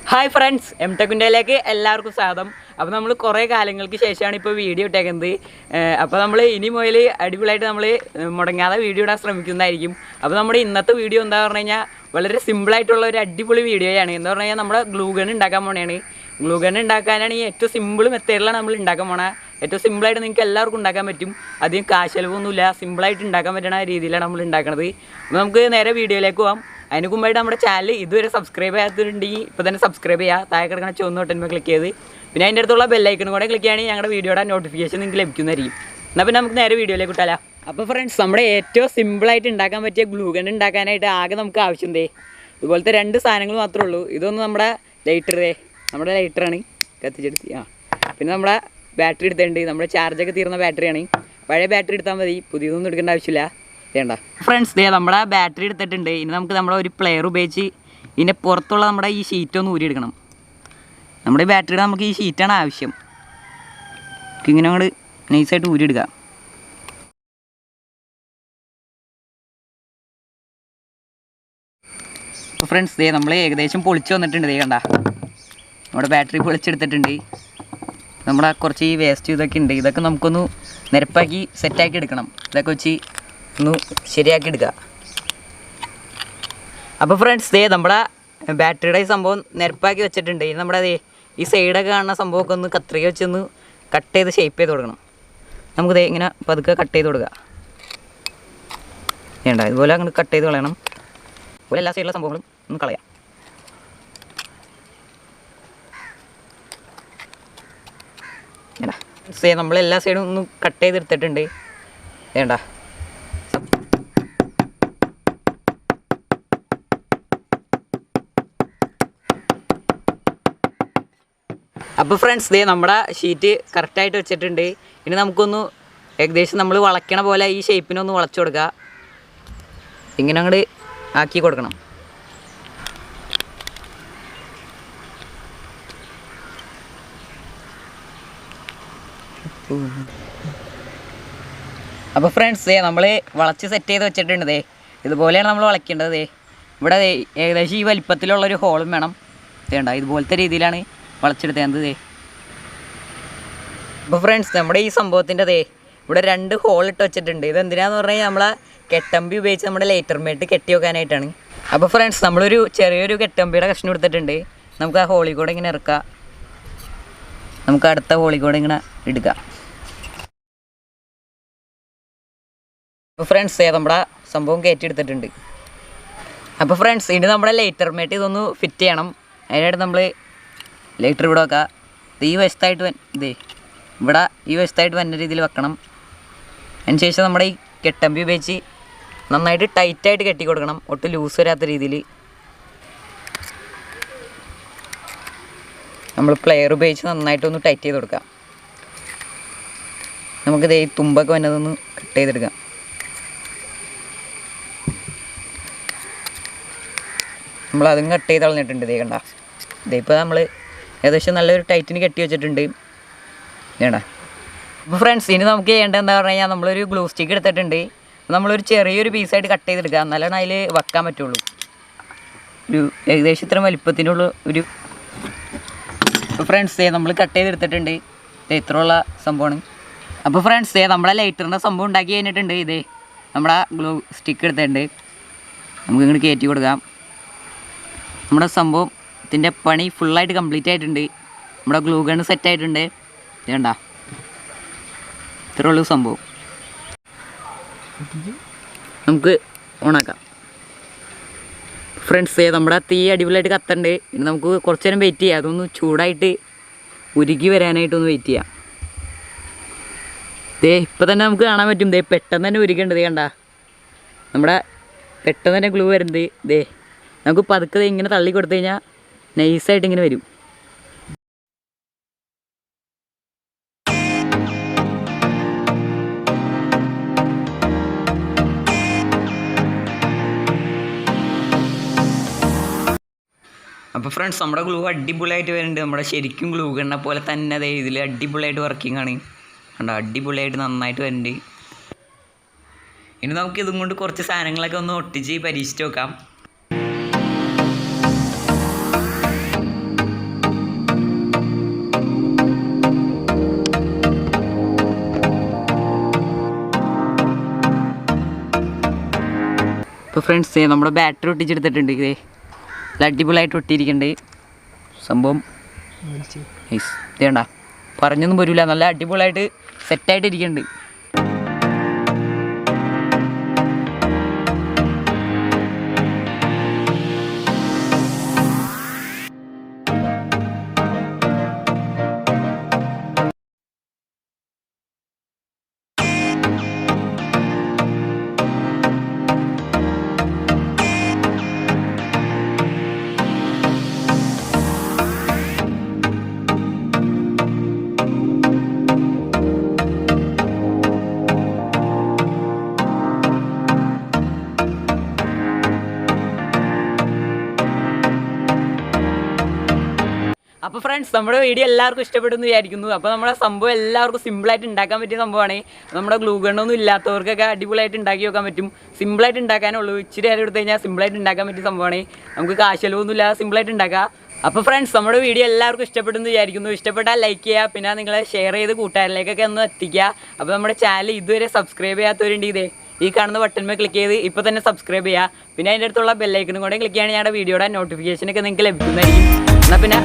Hi friends, M ടെക്കിൻ്റെയിലേക്ക് എല്ലാവർക്കും സ്വാഗതം. അപ്പോൾ നമ്മൾ കുറേ കാലങ്ങൾക്ക് ശേഷമാണ് ഇപ്പോൾ വീഡിയോ ഇട്ടേക്കുന്നത്. അപ്പോൾ നമ്മൾ ഇനി മുതൽ അടിപൊളിയായിട്ട് നമ്മൾ മുടങ്ങാതെ വീഡിയോ ഇടാൻ ശ്രമിക്കുന്നതായിരിക്കും. അപ്പോൾ നമ്മുടെ ഇന്നത്തെ വീഡിയോ എന്താ പറഞ്ഞു കഴിഞ്ഞാൽ വളരെ സിമ്പിളായിട്ടുള്ള ഒരു അടിപൊളി വീഡിയോയാണ്. എന്ന് പറഞ്ഞു കഴിഞ്ഞാൽ നമ്മുടെ ഗ്ലൂ ഗൺ ഉണ്ടാക്കാൻ പോണെയാണ്. ഗ്ലൂ ഗൺ ഉണ്ടാക്കാനാണ് ഈ ഏറ്റവും സിമ്പിൾ മെത്തേഡിലാണ് നമ്മൾ ഉണ്ടാക്കാൻ പോണത്. ഏറ്റവും സിമ്പിളായിട്ട് നിങ്ങൾക്ക് എല്ലാവർക്കും ഉണ്ടാക്കാൻ പറ്റും. അധികം കാശ് ചിലവൊന്നുമില്ല, സിമ്പിളായിട്ട് ഉണ്ടാക്കാൻ പറ്റുന്ന രീതിയിലാണ് നമ്മൾ ഉണ്ടാക്കുന്നത്. അപ്പോൾ നമുക്ക് നേരെ വീഡിയോയിലേക്ക് പോകാം. അതിന് മുമ്പായിട്ട് നമ്മുടെ ചാനൽ ഇതുവരെ സബ്സ്ക്രൈബ് ചെയ്യാത്തതുണ്ടെങ്കിൽ ഇപ്പോൾ തന്നെ സബ്സ്ക്രൈബ് ചെയ്യുക. താഴെ കിടക്കുന്ന ചുവന്ന ബട്ടൺ ക്ലിക്ക് ചെയ്ത് പിന്നെ അതിൻ്റെ അടുത്തുള്ള ബെല്ലൈക്കണും കൂടെ ക്ലിക്ക് ചെയ്യുകയാണെങ്കിൽ ഞങ്ങളുടെ വീഡിയോയുടെ നോട്ടിഫിക്കേഷൻ നിങ്ങൾക്ക് ലഭിക്കുന്നതായിരിക്കും. എന്നാൽ പിന്നെ നമുക്ക് നേരെ വീഡിയോയിലേക്ക് വിട്ടാലോ. അപ്പോൾ ഫ്രണ്ട്സ്, നമ്മുടെ ഏറ്റവും സിമ്പിളായിട്ട് ഉണ്ടാക്കാൻ പറ്റിയ ഗ്ലൂ ഗൺ ഉണ്ടാക്കാനായിട്ട് ആകെ നമുക്ക് ആവശ്യം ഇതുപോലത്തെ രണ്ട് സാധനങ്ങൾ മാത്രമേ ഉള്ളൂ. ഇതൊന്നും നമ്മുടെ നമ്മുടെ ലൈറ്ററാണ് കത്തിച്ചെടുത്ത്. പിന്നെ നമ്മുടെ ബാറ്ററി എടുത്തിട്ടുണ്ട്. നമ്മുടെ ചാർജൊക്കെ തീർന്ന ബാറ്ററിയാണ്. പഴയ ബാറ്ററി എടുത്താൽ മതി, പുതിയതൊന്നും എടുക്കേണ്ട ആവശ്യമില്ല. വേണ്ട ഫ്രണ്ട്സ്, നമ്മുടെ ബാറ്ററി എടുത്തിട്ടുണ്ട്. ഇനി നമുക്ക് നമ്മുടെ ഒരു പ്ലെയർ ഉപയോഗിച്ച് ഇതിൻ്റെ പുറത്തുള്ള നമ്മുടെ ഈ ഷീറ്റൊന്ന് ഊരിയെടുക്കണം. നമ്മുടെ ബാറ്ററിയുടെ നമുക്ക് ഈ ഷീറ്റാണ് ആവശ്യം. ഇങ്ങനെ അങ്ങോട്ട് നൈസായിട്ട് ഊരിയെടുക്കുക. അപ്പോൾ ഫ്രണ്ട്സ്, നമ്മൾ ഏകദേശം പൊളിച്ച് വന്നിട്ടുണ്ട്. കണ്ട, നമ്മുടെ ബാറ്ററി പൊളിച്ചെടുത്തിട്ടുണ്ട്. നമ്മുടെ കുറച്ച് ഈ വേസ്റ്റ് ഇതൊക്കെ ഉണ്ട്. ഇതൊക്കെ നമുക്കൊന്ന് നിരപ്പാക്കി സെറ്റാക്കി എടുക്കണം. ഇതൊക്കെ വെച്ച് ഒന്ന് ശരിയാക്കി എടുക്കുക. അപ്പോൾ ഫ്രണ്ട്സ്, നമ്മുടെ ബാറ്ററിയുടെ ഈ സംഭവം നിരപ്പാക്കി വെച്ചിട്ടുണ്ട്. ഇനി നമ്മുടെ ഈ സൈഡൊക്കെ കാണുന്ന സംഭവമൊക്കെ ഒന്ന് കത്രിക വെച്ചൊന്ന് കട്ട് ചെയ്ത് ഷേപ്പ് ചെയ്ത് കൊടുക്കണം. നമുക്കിത് ഇങ്ങനെ പതുക്കെ കട്ട് ചെയ്ത് കൊടുക്കുക. വേണ്ട, ഇതുപോലെ അങ്ങോട്ട് കട്ട് ചെയ്ത് കളയണം. അതുപോലെ എല്ലാ സൈഡിലുള്ള സംഭവങ്ങളും ഒന്ന് കളയാം. നമ്മൾ എല്ലാ സൈഡും ഒന്ന് കട്ട് ചെയ്തെടുത്തിട്ടുണ്ട്. വേണ്ട, അപ്പോൾ ഫ്രണ്ട്സ്, നമ്മുടെ ഷീറ്റ് കറക്റ്റായിട്ട് വെച്ചിട്ടുണ്ട്. ഇനി നമുക്കൊന്ന് ഏകദേശം നമ്മൾ വളയ്ക്കണ പോലെ ഈ ഷേപ്പിനൊന്ന് വളച്ചു കൊടുക്കുക. ഇങ്ങനെ അങ്ങോട്ട് ആക്കി കൊടുക്കണം. അപ്പോൾ ഫ്രണ്ട്സ്, നമ്മൾ വളച്ച് സെറ്റ് ചെയ്ത് വെച്ചിട്ടുണ്ട്. ഇതുപോലെയാണ് നമ്മൾ വളയ്ക്കേണ്ടത്. ഇവിടെ ഏകദേശം ഈ വലിപ്പത്തിലുള്ളൊരു ഹോളും വേണം. വേണ്ട, ഇതുപോലത്തെ രീതിയിലാണ് വളച്ചെടുത്തത്. അപ്പോൾ ഫ്രണ്ട്സ്, നമ്മുടെ ഈ സംഭവത്തിൻ്റെ ഇവിടെ 2 ഹോൾ ഇട്ട് വെച്ചിട്ടുണ്ട്. ഇതെന്തിനാന്ന് പറഞ്ഞു കഴിഞ്ഞാൽ നമ്മളെ കെട്ടമ്പി ഉപയോഗിച്ച് നമ്മുടെ ലൈറ്റർമേറ്റ് കെട്ടി വെക്കാനായിട്ടാണ്. അപ്പോൾ ഫ്രണ്ട്സ്, നമ്മളൊരു ചെറിയൊരു കെട്ടമ്പിയുടെ കഷ്ണം എടുത്തിട്ടുണ്ട്. നമുക്ക് ആ ഹോളിൽ കൂടെ ഇങ്ങനെ ഇറക്കാം. നമുക്ക് അടുത്ത ഹോളിൽ കൂടെ ഇങ്ങനെ എടുക്കാം. അപ്പോൾ ഫ്രണ്ട്സ്, നമ്മുടെ സംഭവം കയറ്റിയെടുത്തിട്ടുണ്ട്. അപ്പോൾ ഫ്രണ്ട്സ്, ഇനി നമ്മുടെ ലൈറ്റർമേറ്റ് ഇതൊന്ന് ഫിറ്റ് ചെയ്യണം. അതിനായിട്ട് നമ്മൾ ലൈറ്റർ ഇവിടെ വെക്കുക. ഈ വശത്തായിട്ട് ഇവിടെ ഈ വശത്തായിട്ട് വന്ന രീതിയിൽ വെക്കണം. അതിനുശേഷം നമ്മുടെ ഈ കെട്ടമ്പി ഉപയോഗിച്ച് നന്നായിട്ട് ടൈറ്റായിട്ട് കെട്ടി കൊടുക്കണം. ഒട്ടും ലൂസ് വരാത്ത രീതിയിൽ നമ്മൾ പ്ലെയർ ഉപയോഗിച്ച് നന്നായിട്ടൊന്ന് ടൈറ്റ് ചെയ്ത് കൊടുക്കാം. നമുക്കിത് ഈ തുമ്പൊക്കെ വന്നതൊന്ന് കട്ട് ചെയ്തെടുക്കാം. നമ്മളതും കട്ട് ചെയ്ത് കളഞ്ഞിട്ടുണ്ട്. കണ്ട, ഇതിപ്പോൾ നമ്മൾ ഏകദേശം നല്ലൊരു ടൈറ്റിന് കെട്ടി വെച്ചിട്ടുണ്ട്. വേണ്ട. അപ്പോൾ ഫ്രണ്ട്സ്, ഇനി നമുക്ക് ചെയ്യേണ്ടത് എന്താ പറഞ്ഞു കഴിഞ്ഞാൽ നമ്മളൊരു ഗ്ലൂ സ്റ്റിക്ക് എടുത്തിട്ടുണ്ട്. നമ്മളൊരു ചെറിയൊരു പീസായിട്ട് കട്ട് ചെയ്തെടുക്കുക. എന്നാലാണ് അതിൽ വെക്കാൻ പറ്റുള്ളൂ. ഒരു ഏകദേശം ഇത്ര വലിപ്പത്തിനുള്ള ഒരു ഫ്രണ്ട്സ്, നമ്മൾ കട്ട് ചെയ്തെടുത്തിട്ടുണ്ട്. ഇത്രയുള്ള സംഭവമാണ്. അപ്പോൾ ഫ്രണ്ട്സ്, നമ്മുടെ ലൈറ്ററിൻ്റെ സംഭവം ഉണ്ടാക്കി കഴിഞ്ഞിട്ടുണ്ട്. നമ്മുടെ ഗ്ലൂ സ്റ്റിക്ക് എടുത്തിട്ടുണ്ട്. നമുക്ക് ഇങ്ങോട്ട് കയറ്റി കൊടുക്കാം. നമ്മുടെ സംഭവത്തിൻ്റെ പണി ഫുള്ളായിട്ട് കംപ്ലീറ്റ് ആയിട്ടുണ്ട്. നമ്മുടെ ഗ്ലൂ ഗൺ സെറ്റായിട്ടുണ്ട്. വേണ്ട, ഇത്രയുള്ളൂ സംഭവം. നമുക്ക് ഓണാക്കാം. ഫ്രണ്ട്സ്, നമ്മുടെ തീ അടിപൊളിയായിട്ട് കത്തുണ്ട്. ഇനി നമുക്ക് കുറച്ച് നേരം വെയിറ്റ് ചെയ്യാം. അതൊന്ന് ചൂടായിട്ട് ഉരുകി വരാനായിട്ടൊന്ന് വെയിറ്റ് ചെയ്യാം. ഇപ്പം തന്നെ നമുക്ക് കാണാൻ പറ്റും. പെട്ടെന്ന് തന്നെ ഉരുകേണ്ടത്. കണ്ട, നമ്മുടെ പെട്ടെന്ന് തന്നെ ഗ്ലൂ വരുന്നത്. നമുക്ക് പതുക്കെ ഇങ്ങനെ തള്ളി കൊടുത്തു കഴിഞ്ഞാൽ നൈസായിട്ട് ഇങ്ങനെ വരും. അപ്പോൾ ഫ്രണ്ട്സ്, നമ്മുടെ ഗ്ലൂ അടിപൊളിയായിട്ട് വരുന്നുണ്ട്. നമ്മുടെ ശരിക്കും ഗ്ലൂ ഗണ്ണ പോലെ തന്നെ ഇതിൽ അടിപൊളിയായിട്ട് വർക്കിംഗ് ആണ്. കണ്ടോ, അടിപൊളിയായിട്ട് നന്നായിട്ട് വരുന്നുണ്ട്. ഇനി നമുക്ക് ഇതും കൊണ്ട് കുറച്ച് സാധനങ്ങളൊക്കെ ഒന്ന് ഒട്ടിച്ച് പരീക്ഷിച്ച് നോക്കാം. ഇപ്പോൾ ഫ്രണ്ട്സ് നമ്മുടെ ബാറ്ററി ഒട്ടിച്ചെടുത്തിട്ടുണ്ട്. ഇതേ നല്ല അടിപൊളിയായിട്ട് ഒട്ടിയിരിക്കുന്നുണ്ട് സംഭവം. ഇതേണ്ട പറഞ്ഞൊന്നും വരില്ല, നല്ല അടിപൊളിയായിട്ട് സെറ്റായിട്ട് ഇരിക്കുന്നുണ്ട്. അപ്പോൾ ഫ്രണ്ട്സ് നമ്മുടെ വീഡിയോ എല്ലാവർക്കും ഇഷ്ടപ്പെടുന്നു വിചാരിക്കുന്നു. അപ്പോൾ നമ്മുടെ സംഭവം എല്ലാവർക്കും സിമ്പിളായിട്ട് ഉണ്ടാക്കാൻ പറ്റിയ സംഭവമാണ്. നമ്മുടെ ഗ്ലൂ ഗണ്ണൊന്നും ഇല്ലാത്തവർക്കൊക്കെ അടിപൊളിയായിട്ട് ഉണ്ടാക്കി വെക്കാൻ പറ്റും. സിമ്പിളായിട്ട് ഉണ്ടാക്കാനുള്ളൂ, ഇച്ചിരി നേരം എടുത്തു കഴിഞ്ഞാൽ സിമ്പിളായിട്ട് ഉണ്ടാക്കാൻ പറ്റിയ സംഭവമാണ്. നമുക്ക് കാശലൊന്നും ഇല്ലാതെ സിമ്പിളായിട്ട് ഉണ്ടാക്കാം. അപ്പോൾ ഫ്രണ്ട്സ് നമ്മുടെ വീഡിയോ എല്ലാവർക്കും ഇഷ്ടപ്പെടുന്നു വിചാരിക്കുന്നു. ഇഷ്ടപ്പെട്ടാൽ ലൈക്ക് ചെയ്യുക, പിന്നെ നിങ്ങൾ ഷെയർ ചെയ്ത് കൂട്ടുകാരിലേക്കൊക്കെ ഒന്ന് എത്തിക്കുക. അപ്പോൾ നമ്മുടെ ചാനൽ ഇതുവരെ സബ്സ്ക്രൈബ് ചെയ്യാത്തവരുണ്ട്, ഇതേ ഈ കാണുന്ന ബട്ടൺമേൽ ക്ലിക്ക് ചെയ്ത് ഇപ്പോൾ തന്നെ സബ്സ്ക്രൈബ് ചെയ്യുക. പിന്നെ അതിൻ്റെ അടുത്തുള്ള ബെല്ലൈക്കനും കൂടെ ക്ലിക്ക് ചെയ്യുകയാണെങ്കിൽ ഞങ്ങളുടെ വീഡിയോയുടെ നോട്ടിഫിക്കേഷനൊക്കെ നിങ്ങൾക്ക് ലഭിക്കുന്നതായിരിക്കും. എന്നാൽ പിന്നെ